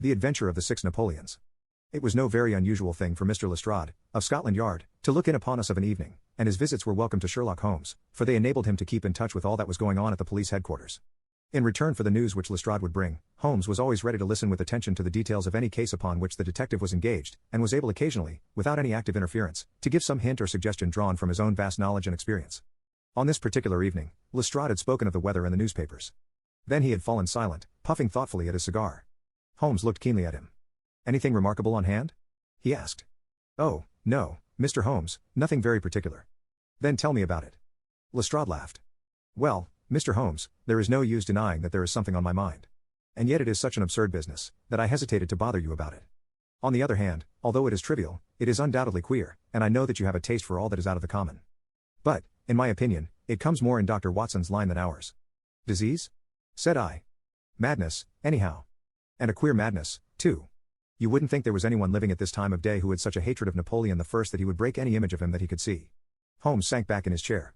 The Adventure of the Six Napoleons. It was no very unusual thing for Mr. Lestrade, of Scotland Yard, to look in upon us of an evening, and his visits were welcome to Sherlock Holmes, for they enabled him to keep in touch with all that was going on at the police headquarters. In return for the news which Lestrade would bring, Holmes was always ready to listen with attention to the details of any case upon which the detective was engaged, and was able occasionally, without any active interference, to give some hint or suggestion drawn from his own vast knowledge and experience. On this particular evening, Lestrade had spoken of the weather in the newspapers. Then he had fallen silent, puffing thoughtfully at his cigar. Holmes looked keenly at him. "Anything remarkable on hand?" he asked. "Oh, no, Mr. Holmes, nothing very particular." "Then tell me about it." Lestrade laughed. "Well, Mr. Holmes, there is no use denying that there is something on my mind. And yet it is such an absurd business, that I hesitated to bother you about it. On the other hand, although it is trivial, it is undoubtedly queer, and I know that you have a taste for all that is out of the common. But, in my opinion, it comes more in Dr. Watson's line than ours." "Disease?" said I. "Madness, anyhow. And a queer madness, too. You wouldn't think there was anyone living at this time of day who had such a hatred of Napoleon I that he would break any image of him that he could see." Holmes sank back in his chair.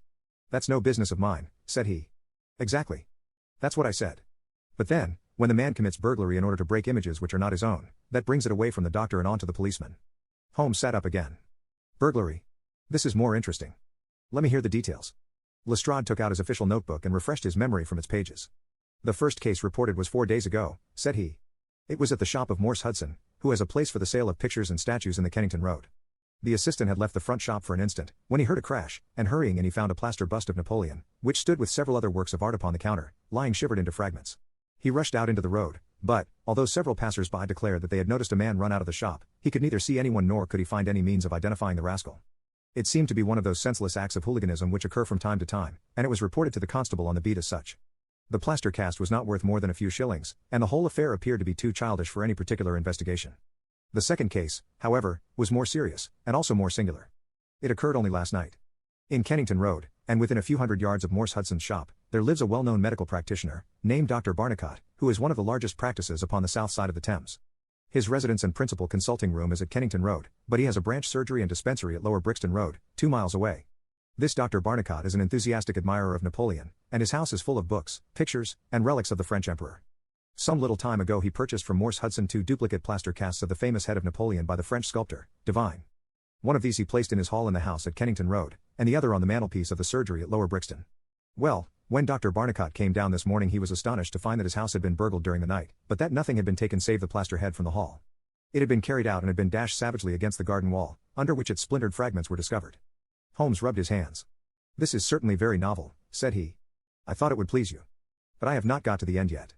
"That's no business of mine," said he. "Exactly. That's what I said. But then, when the man commits burglary in order to break images which are not his own, that brings it away from the doctor and on to the policeman." Holmes sat up again. "Burglary? This is more interesting. Let me hear the details." Lestrade took out his official notebook and refreshed his memory from its pages. "The first case reported was 4 days ago," said he. "It was at the shop of Morse Hudson, who has a place for the sale of pictures and statues in the Kennington Road. The assistant had left the front shop for an instant, when he heard a crash, and hurrying in he found a plaster bust of Napoleon, which stood with several other works of art upon the counter, lying shivered into fragments. He rushed out into the road, but, although several passers-by declared that they had noticed a man run out of the shop, he could neither see anyone nor could he find any means of identifying the rascal. It seemed to be one of those senseless acts of hooliganism which occur from time to time, and it was reported to the constable on the beat as such. The plaster cast was not worth more than a few shillings, and the whole affair appeared to be too childish for any particular investigation. The second case, however, was more serious, and also more singular. It occurred only last night. In Kennington Road, and within a few hundred yards of Morse Hudson's shop, there lives a well-known medical practitioner, named Dr. Barnicot, who is one of the largest practices upon the south side of the Thames. His residence and principal consulting room is at Kennington Road, but he has a branch surgery and dispensary at Lower Brixton Road, 2 miles away. This Dr. Barnicot is an enthusiastic admirer of Napoleon, and his house is full of books, pictures, and relics of the French emperor. Some little time ago he purchased from Morse Hudson 2 duplicate plaster casts of the famous head of Napoleon by the French sculptor, Divine. One of these he placed in his hall in the house at Kennington Road, and the other on the mantelpiece of the surgery at Lower Brixton. Well, when Dr. Barnicot came down this morning he was astonished to find that his house had been burgled during the night, but that nothing had been taken save the plaster head from the hall. It had been carried out and had been dashed savagely against the garden wall, under which its splintered fragments were discovered. Holmes rubbed his hands. "This is certainly very novel," said he. "I thought it would please you. But I have not got to the end yet."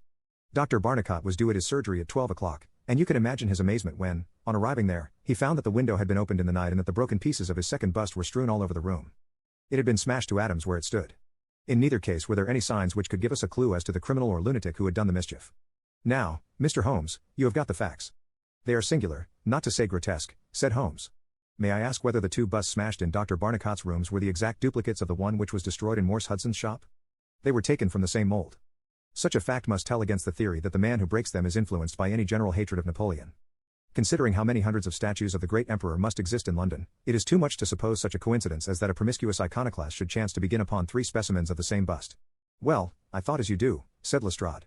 Dr. Barnicot was due at his surgery at 12 o'clock, and you can imagine his amazement when, on arriving there, he found that the window had been opened in the night and that the broken pieces of his second bust were strewn all over the room. It had been smashed to atoms where it stood. In neither case were there any signs which could give us a clue as to the criminal or lunatic who had done the mischief. "Now, Mr. Holmes, you have got the facts." "They are singular, not to say grotesque," said Holmes. "May I ask whether the 2 busts smashed in Dr. Barnicot's rooms were the exact duplicates of the one which was destroyed in Morse Hudson's shop?" "They were taken from the same mold." "Such a fact must tell against the theory that the man who breaks them is influenced by any general hatred of Napoleon. Considering how many hundreds of statues of the great emperor must exist in London, it is too much to suppose such a coincidence as that a promiscuous iconoclast should chance to begin upon 3 specimens of the same bust." "Well, I thought as you do," said Lestrade.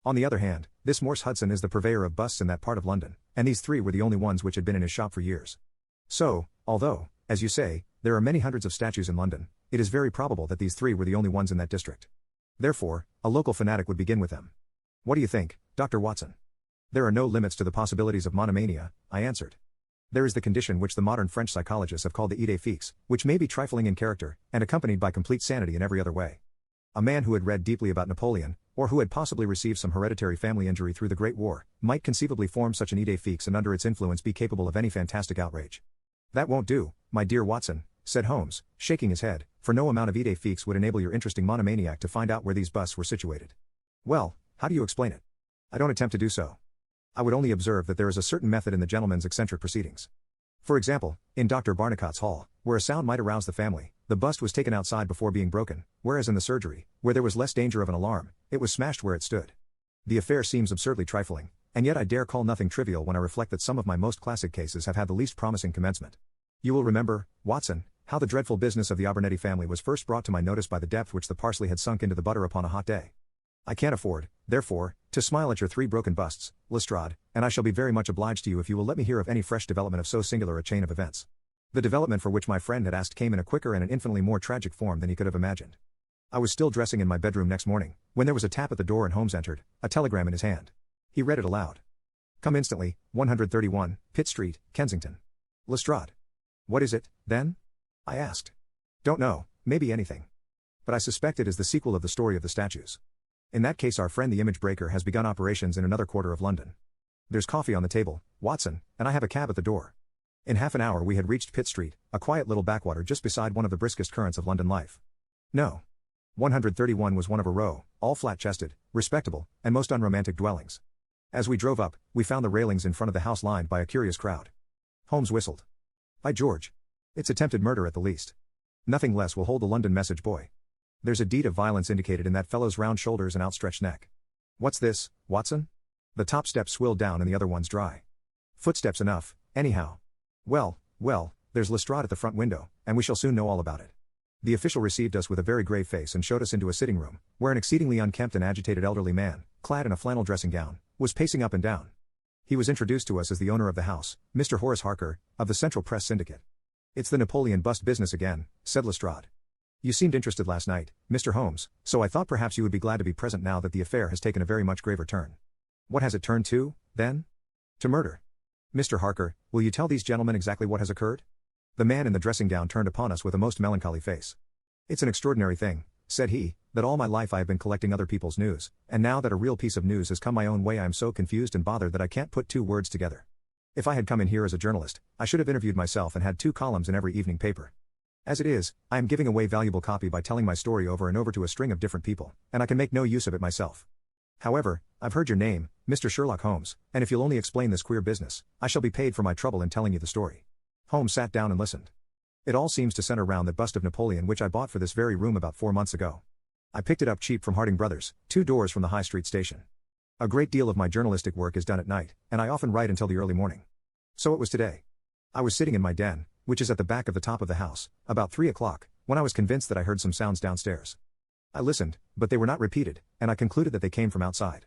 "On the other hand, this Morse Hudson is the purveyor of busts in that part of London, and these 3 were the only ones which had been in his shop for years. So, although, as you say, there are many hundreds of statues in London, it is very probable that these 3 were the only ones in that district. Therefore, a local fanatic would begin with them. What do you think, Dr. Watson?" "There are no limits to the possibilities of monomania," I answered. "There is the condition which the modern French psychologists have called the idée fixe, which may be trifling in character, and accompanied by complete sanity in every other way. A man who had read deeply about Napoleon, or who had possibly received some hereditary family injury through the Great War, might conceivably form such an idée fixe and under its influence be capable of any fantastic outrage." "That won't do, my dear Watson," said Holmes, shaking his head, "for no amount of idée fixe would enable your interesting monomaniac to find out where these busts were situated." "Well, how do you explain it?" "I don't attempt to do so. I would only observe that there is a certain method in the gentleman's eccentric proceedings. For example, in Dr. Barnicot's hall, where a sound might arouse the family, the bust was taken outside before being broken, whereas in the surgery, where there was less danger of an alarm, it was smashed where it stood. The affair seems absurdly trifling, and yet I dare call nothing trivial when I reflect that some of my most classic cases have had the least promising commencement. You will remember, Watson, how the dreadful business of the Abernethy family was first brought to my notice by the depth which the parsley had sunk into the butter upon a hot day. I can't afford, therefore, To smile at your 3 broken busts, Lestrade, and I shall be very much obliged to you if you will let me hear of any fresh development of so singular a chain of events. The development for which my friend had asked came in a quicker and an infinitely more tragic form than he could have imagined. I was still dressing in my bedroom next morning, when there was a tap at the door and Holmes entered, a telegram in his hand. He read it aloud. Come instantly, 131, Pitt Street, Kensington. Lestrade. What is it, then? I asked. Don't know, maybe anything. But I suspect it is the sequel of the story of the statues. In that case our friend the image breaker has begun operations in another quarter of London. There's coffee on the table, Watson, and I have a cab at the door. In half an hour we had reached Pitt Street, a quiet little backwater just beside one of the briskest currents of London life. No. 131 was one of a row, all flat-chested, respectable, and most unromantic dwellings. As we drove up, we found the railings in front of the house lined by a curious crowd. Holmes whistled. By George. It's attempted murder at the least. Nothing less will hold the London message boy. There's a deed of violence indicated in that fellow's round shoulders and outstretched neck. What's this, Watson? The top step swilled down and the other one's dry. Footsteps enough, anyhow. Well, there's Lestrade at the front window, and we shall soon know all about it. The official received us with a very grave face and showed us into a sitting room, where an exceedingly unkempt and agitated elderly man, clad in a flannel dressing gown, was pacing up and down. He was introduced to us as the owner of the house, Mr. Horace Harker, of the Central Press Syndicate. It's the Napoleon bust business again, said Lestrade. You seemed interested last night, Mr. Holmes, so I thought perhaps you would be glad to be present now that the affair has taken a very much graver turn. What has it turned to, then? To murder. Mr. Harker, will you tell these gentlemen exactly what has occurred? The man in the dressing gown turned upon us with a most melancholy face. It's an extraordinary thing, said he, that all my life I have been collecting other people's news, and now that a real piece of news has come my own way I am so confused and bothered that I can't put 2 words together. If I had come in here as a journalist, I should have interviewed myself and had 2 columns in every evening paper. As it is, I am giving away valuable copy by telling my story over and over to a string of different people, and I can make no use of it myself. However, I've heard your name, Mr. Sherlock Holmes, and if you'll only explain this queer business, I shall be paid for my trouble in telling you the story. Holmes sat down and listened. It all seems to center round that bust of Napoleon which I bought for this very room about 4 months ago. I picked it up cheap from Harding Brothers, 2 doors from the High Street station. A great deal of my journalistic work is done at night, and I often write until the early morning. So it was today. I was sitting in my den, which is at the back of the top of the house, about 3 o'clock, when I was convinced that I heard some sounds downstairs. I listened, but they were not repeated, and I concluded that they came from outside.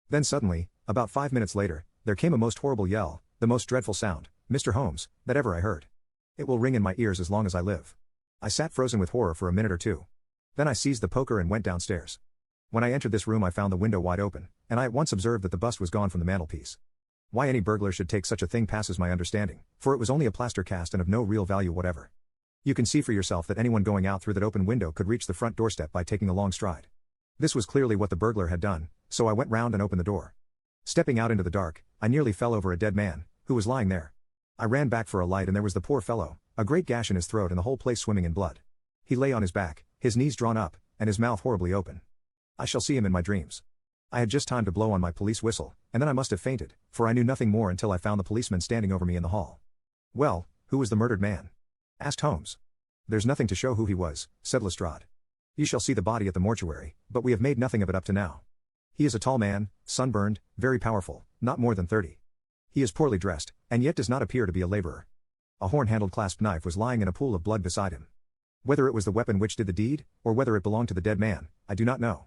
Then suddenly, about 5 minutes later, there came a most horrible yell, the most dreadful sound, Mr. Holmes, that ever I heard. It will ring in my ears as long as I live. I sat frozen with horror for a minute or 2. Then I seized the poker and went downstairs. When I entered this room I found the window wide open, and I at once observed that the bust was gone from the mantelpiece. Why any burglar should take such a thing passes my understanding, for it was only a plaster cast and of no real value whatever. You can see for yourself that anyone going out through that open window could reach the front doorstep by taking a long stride. This was clearly what the burglar had done, so I went round and opened the door. Stepping out into the dark, I nearly fell over a dead man, who was lying there. I ran back for a light and there was the poor fellow, a great gash in his throat and the whole place swimming in blood. He lay on his back, his knees drawn up, and his mouth horribly open. I shall see him in my dreams. I had just time to blow on my police whistle, and then I must have fainted, for I knew nothing more until I found the policeman standing over me in the hall. Well, who was the murdered man? Asked Holmes. There's nothing to show who he was, said Lestrade. You shall see the body at the mortuary, but we have made nothing of it up to now. He is a tall man, sunburned, very powerful, not more than 30. He is poorly dressed, and yet does not appear to be a laborer. A horn-handled clasp knife was lying in a pool of blood beside him. Whether it was the weapon which did the deed, or whether it belonged to the dead man, I do not know.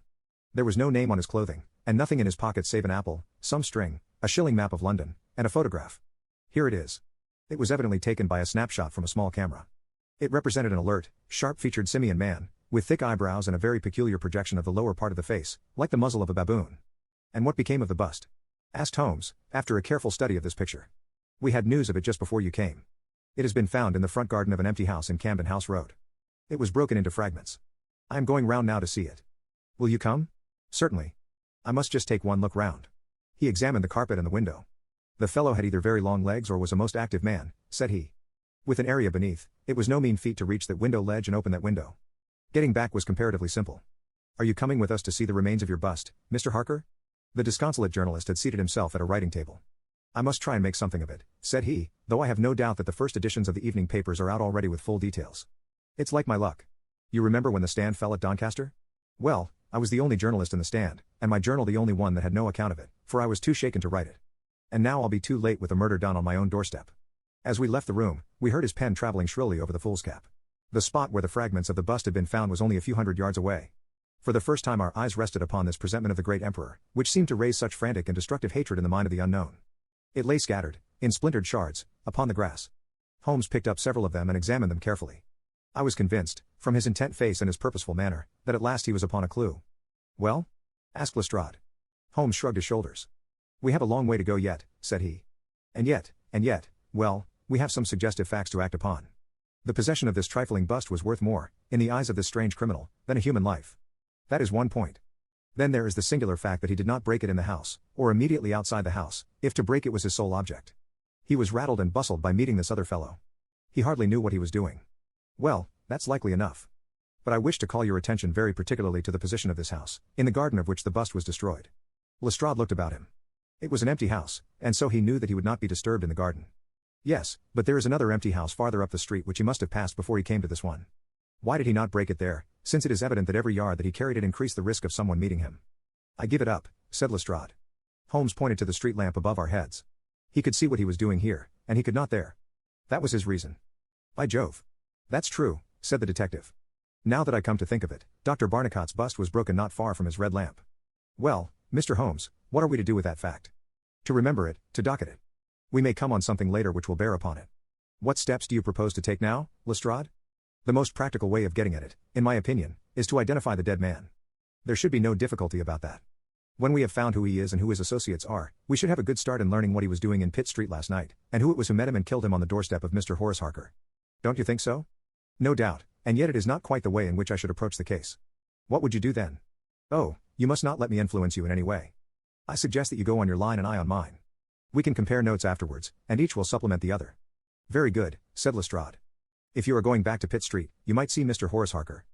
There was no name on his clothing, and nothing in his pocket save an apple, some string, a shilling map of London, and a photograph. Here it is. It was evidently taken by a snapshot from a small camera. It represented an alert, sharp-featured simian man, with thick eyebrows and a very peculiar projection of the lower part of the face, like the muzzle of a baboon. And what became of the bust? Asked Holmes, after a careful study of this picture. We had news of it just before you came. It has been found in the front garden of an empty house in Camden House Road. It was broken into fragments. I am going round now to see it. Will you come? Certainly. I must just take one look round. He examined the carpet and the window. The fellow had either very long legs or was a most active man, said he. With an area beneath, it was no mean feat to reach that window ledge and open that window. Getting back was comparatively simple. Are you coming with us to see the remains of your bust, Mr. Harker? The disconsolate journalist had seated himself at a writing table. I must try and make something of it, said he, though I have no doubt that the first editions of the evening papers are out already with full details. It's like my luck. You remember when the Stand fell at Doncaster? Well, I was the only journalist in the Stand, and my journal the only one that had no account of it, for I was too shaken to write it. And now I'll be too late with the murder done on my own doorstep. As we left the room, we heard his pen traveling shrilly over the foolscap. The spot where the fragments of the bust had been found was only a few hundred yards away. For the first time our eyes rested upon this presentment of the great emperor, which seemed to raise such frantic and destructive hatred in the mind of the unknown. It lay scattered, in splintered shards, upon the grass. Holmes picked up several of them and examined them carefully. I was convinced, from his intent face and his purposeful manner, that at last he was upon a clue. "Well?" asked Lestrade. Holmes shrugged his shoulders. "We have a long way to go yet," said he. And yet, well, we have some suggestive facts to act upon. The possession of this trifling bust was worth more, in the eyes of this strange criminal, than a human life. That is one point. Then there is the singular fact that he did not break it in the house, or immediately outside the house, if to break it was his sole object. He was rattled and bustled by meeting this other fellow. He hardly knew what he was doing. Well, that's likely enough. But I wish to call your attention very particularly to the position of this house, in the garden of which the bust was destroyed. Lestrade looked about him. It was an empty house, and so he knew that he would not be disturbed in the garden. Yes, but there is another empty house farther up the street which he must have passed before he came to this one. Why did he not break it there, since it is evident that every yard that he carried it increased the risk of someone meeting him? "I give it up," said Lestrade. Holmes pointed to the street lamp above our heads. He could see what he was doing here, and he could not there. That was his reason. "By Jove! That's true," said the detective. "Now that I come to think of it, Dr. Barnicot's bust was broken not far from his red lamp. Well, Mr. Holmes, what are we to do with that fact? To remember it, to docket it. We may come on something later which will bear upon it. What steps do you propose to take now, Lestrade?" "The most practical way of getting at it, in my opinion, is to identify the dead man. There should be no difficulty about that. When we have found who he is and who his associates are, we should have a good start in learning what he was doing in Pitt Street last night, and who it was who met him and killed him on the doorstep of Mr. Horace Harker. Don't you think so?" "No doubt, and yet it is not quite the way in which I should approach the case." "What would you do then?" "Oh, you must not let me influence you in any way. I suggest that you go on your line and I on mine. We can compare notes afterwards, and each will supplement the other." "Very good," said Lestrade. "If you are going back to Pitt Street, you might see Mr. Horace Harker.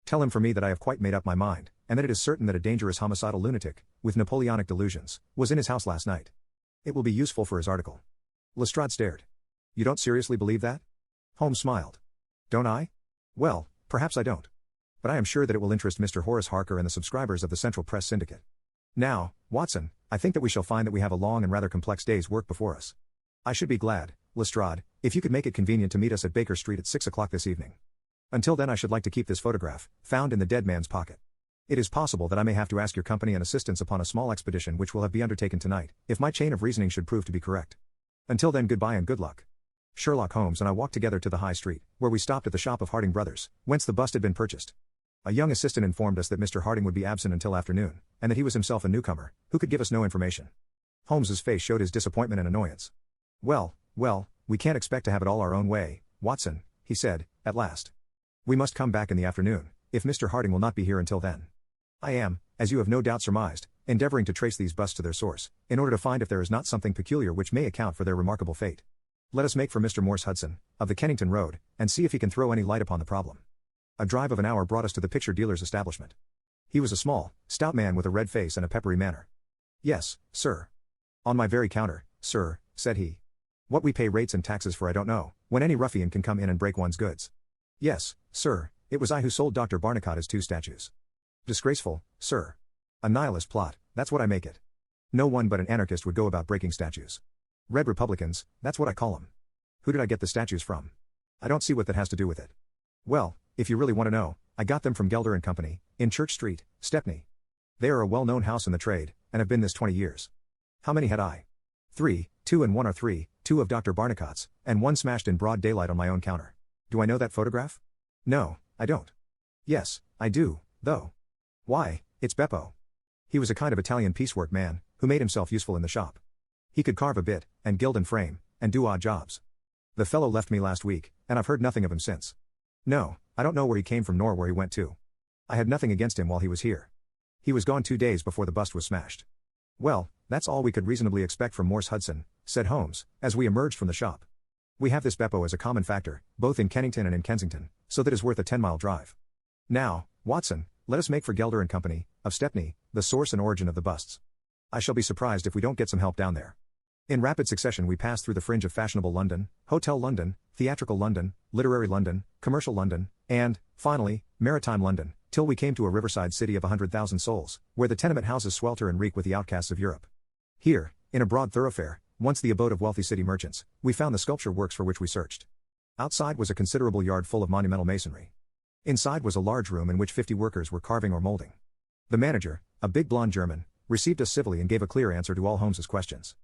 Tell him for me that I have quite made up my mind, and that it is certain that a dangerous homicidal lunatic, with Napoleonic delusions, was in his house last night. It will be useful for his article." Lestrade stared. "You don't seriously believe that?" Holmes smiled. "Don't I? Well, perhaps I don't. But I am sure that it will interest Mr. Horace Harker and the subscribers of the Central Press Syndicate. Now, Watson, I think that we shall find that we have a long and rather complex day's work before us. I should be glad, Lestrade, if you could make it convenient to meet us at Baker Street at 6 o'clock this evening. Until then I should like to keep this photograph, found in the dead man's pocket. It is possible that I may have to ask your company and assistance upon a small expedition which will be undertaken tonight, if my chain of reasoning should prove to be correct. Until then, goodbye and good luck." Sherlock Holmes and I walked together to the High Street, where we stopped at the shop of Harding Brothers, whence the bust had been purchased. A young assistant informed us that Mr. Harding would be absent until afternoon, and that he was himself a newcomer, who could give us no information. Holmes's face showed his disappointment and annoyance. Well, we can't expect to have it all our own way, Watson," he said, at last. "We must come back in the afternoon, if Mr. Harding will not be here until then. I am, as you have no doubt surmised, endeavoring to trace these busts to their source, in order to find if there is not something peculiar which may account for their remarkable fate. Let us make for Mr. Morse Hudson, of the Kennington Road, and see if he can throw any light upon the problem." A drive of an hour brought us to the picture dealer's establishment. He was a small, stout man with a red face and a peppery manner. "Yes, sir. On my very counter, sir," said he. "What we pay rates and taxes for I don't know, when any ruffian can come in and break one's goods. Yes, sir, it was I who sold Dr. Barnicot his 2 statues. Disgraceful, sir. A nihilist plot, that's what I make it. No one but an anarchist would go about breaking statues. Red Republicans, that's what I call 'em. Who did I get the statues from? I don't see what that has to do with it. Well, if you really want to know, I got them from Gelder & Company, in Church Street, Stepney. They are a well-known house in the trade, and have been this 20 years. How many had I? 3, 2 and 1 are 3, 2 of Dr. Barnicot's, and 1 smashed in broad daylight on my own counter. Do I know that photograph? No, I don't. Yes, I do, though. Why, it's Beppo. He was a kind of Italian piecework man, who made himself useful in the shop. He could carve a bit, and gild and frame, and do odd jobs. The fellow left me last week, and I've heard nothing of him since. No, I don't know where he came from nor where he went to. I had nothing against him while he was here. He was gone 2 days before the bust was smashed." "Well, that's all we could reasonably expect from Morse Hudson," said Holmes, as we emerged from the shop. "We have this Beppo as a common factor, both in Kennington and in Kensington, so that is worth a 10-mile drive. Now, Watson, let us make for Gelder & Company, of Stepney, the source and origin of the busts. I shall be surprised if we don't get some help down there." In rapid succession we passed through the fringe of fashionable London, Hotel London, theatrical London, literary London, commercial London, and, finally, maritime London, till we came to a riverside city of 100,000 souls, where the tenement houses swelter and reek with the outcasts of Europe. Here, in a broad thoroughfare, once the abode of wealthy city merchants, we found the sculpture works for which we searched. Outside was a considerable yard full of monumental masonry. Inside was a large room in which 50 workers were carving or molding. The manager, a big blonde German, received us civilly and gave a clear answer to all Holmes's questions.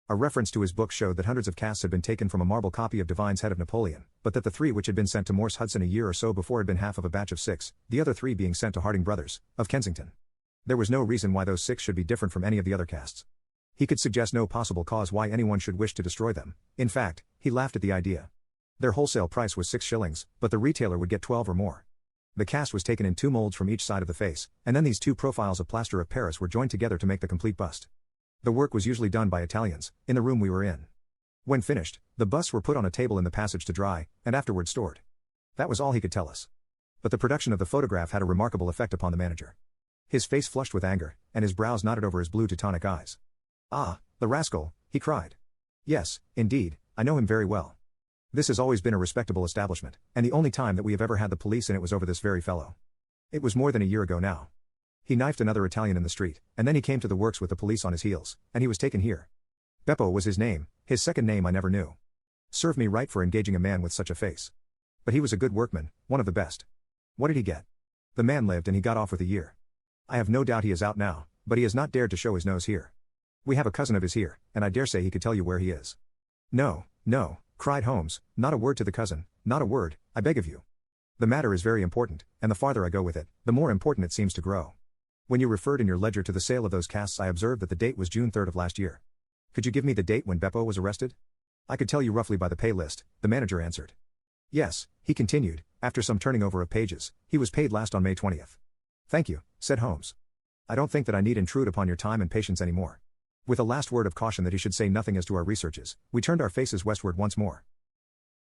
A reference to his book showed that hundreds of casts had been taken from a marble copy of Divine's Head of Napoleon, but that the 3 which had been sent to Morse Hudson a year or so before had been half of a batch of 6, the other 3 being sent to Harding Brothers, of Kensington. There was no reason why those 6 should be different from any of the other casts. He could suggest no possible cause why anyone should wish to destroy them. In fact, he laughed at the idea. Their wholesale price was 6 shillings, but the retailer would get 12 or more. The cast was taken in 2 molds from each side of the face, and then these 2 profiles of plaster of Paris were joined together to make the complete bust. The work was usually done by Italians, in the room we were in. When finished, the busts were put on a table in the passage to dry, and afterward stored. That was all he could tell us. But the production of the photograph had a remarkable effect upon the manager. His face flushed with anger, and his brows knotted over his blue Teutonic eyes. "Ah, the rascal," he cried. "Yes, indeed, I know him very well. This has always been a respectable establishment, and the only time that we have ever had the police in it was over this very fellow. It was more than a year ago now. He knifed another Italian in the street, and then he came to the works with the police on his heels, and he was taken here. Beppo was his name, his second name I never knew. Serve me right for engaging a man with such a face. But he was a good workman, one of the best. What did he get? The man lived and he got off with a year. I have no doubt he is out now, but he has not dared to show his nose here. We have a cousin of his here, and I dare say he could tell you where he is." "No, no," cried Holmes, "not a word to the cousin, not a word, I beg of you. The matter is very important, and the farther I go with it, the more important it seems to grow. When you referred in your ledger to the sale of those casts, I observed that the date was June 3rd of last year. Could you give me the date when Beppo was arrested?" "I could tell you roughly by the pay list," the manager answered. "Yes," he continued, after some turning over of pages, "he was paid last on May 20th. "Thank you," said Holmes. "I don't think that I need intrude upon your time and patience any more." With a last word of caution that he should say nothing as to our researches, we turned our faces westward once more.